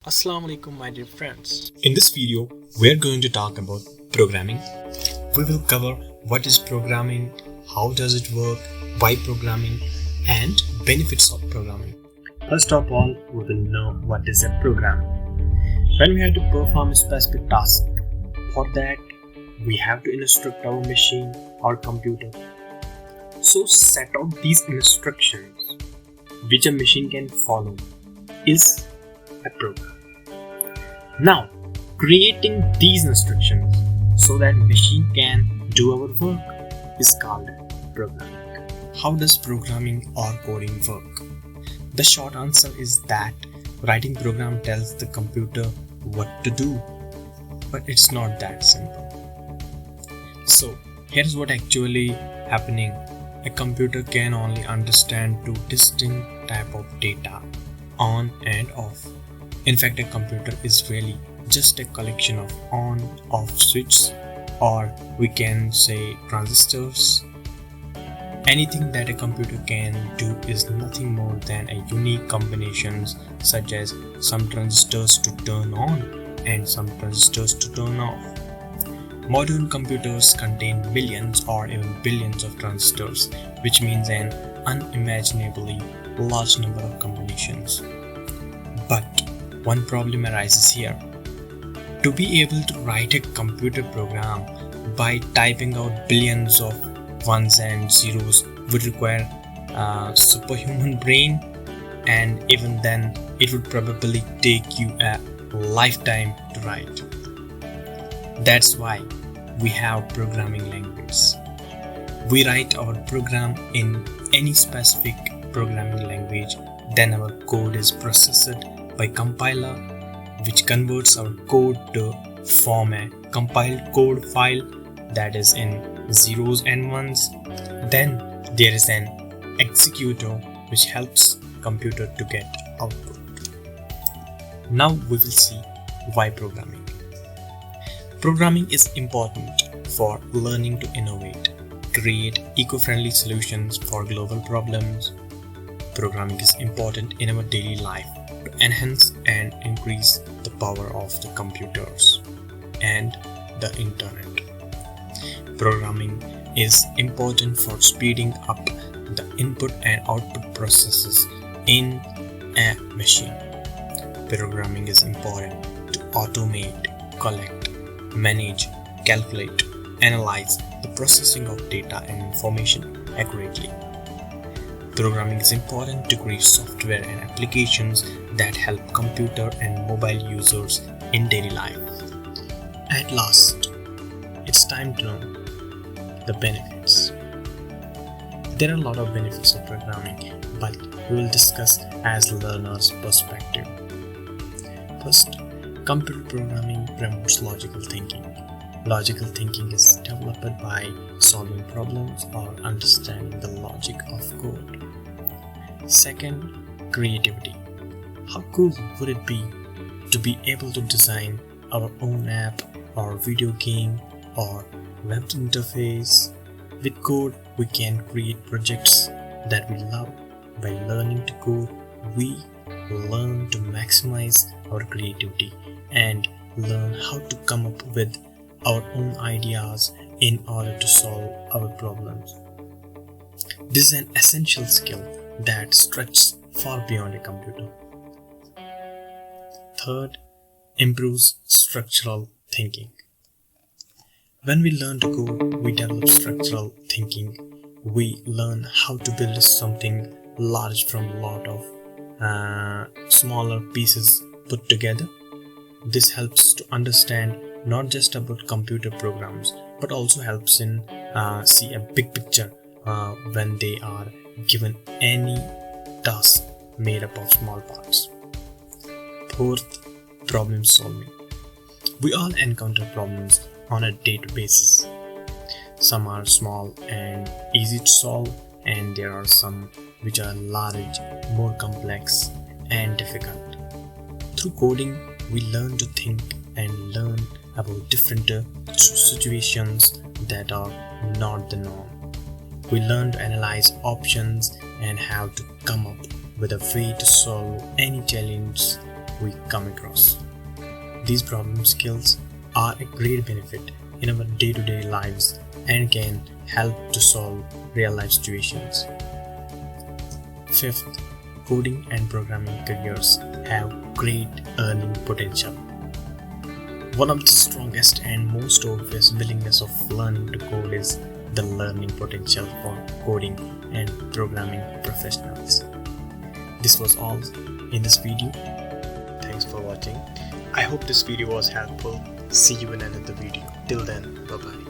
Assalamu alaikum, my dear friends. In this video, we are going to talk about programming. We will cover what is programming, how does it work, why programming, and benefits of programming. First of all, we will know what is a program. When we have to perform a specific task, for that we have to instruct our machine or computer. So set out these instructions which a machine can follow is a program. Now, creating these instructions so that machine can do our work is called programming. How does programming or coding work? The short answer is that writing program tells the computer what to do, but it's not that simple. So, here's what actually happening. A computer can only understand two distinct type of data, on and off. In fact, a computer is really just a collection of on-off switches, or we can say transistors. Anything that a computer can do is nothing more than a unique combinations such as some transistors to turn on and some transistors to turn off. Modern computers contain millions or even billions of transistors, which means an unimaginably large number of combinations. But one problem arises here. To be able to write a computer program by typing out billions of ones and zeros would require a superhuman brain, and even then it would probably take you a lifetime to write. That's why we have programming languages. We write our program in any specific programming language, then our code is processed by compiler, which converts our code to form a compiled code file that is in zeros and ones. Then there is an executor which helps computer to get output. Now we will see why programming. Programming is important for learning to innovate, create eco-friendly solutions for global problems. Programming is important in our daily life to enhance and increase the power of the computers and the internet. Programming is important for speeding up the input and output processes in a machine. Programming is important to automate, collect, manage, calculate, analyze the processing of data and information accurately. Programming is important to create software and applications that help computer and mobile users in daily life. At last, it's time to know the benefits. There are a lot of benefits of programming, but we will discuss as learner's perspective. First, computer programming promotes logical thinking. Logical thinking is developed by solving problems or understanding the logic of code. Second, creativity. How cool would it be to be able to design our own app or video game or web interface? With code, we can create projects that we love. By learning to code, we learn to maximize our creativity and learn how to come up with our own ideas in order to solve our problems. This is an essential skill that stretches far beyond a computer. Third, improves structural thinking. When we learn to code, we develop structural thinking. We learn how to build something large from a lot of smaller pieces put together. This helps to understand not just about computer programs, but also helps in see a big picture when they are given any task made up of small parts. Fourth, problem solving. We all encounter problems on a daily basis. Some are small and easy to solve, and there are some which are large, more complex and difficult. Through coding, we learn to think and learn about different situations that are not the norm. We learn to analyze options and how to come up with a way to solve any challenge we come across. These problem skills are a great benefit in our day-to-day lives and can help to solve real-life situations. Fifth, coding and programming careers have great earning potential. One of the strongest and most obvious willingness of learning to code is the learning potential for coding and programming professionals. This was all in this video. Thanks for watching. I hope this video was helpful. See you in another video. Till then, bye bye.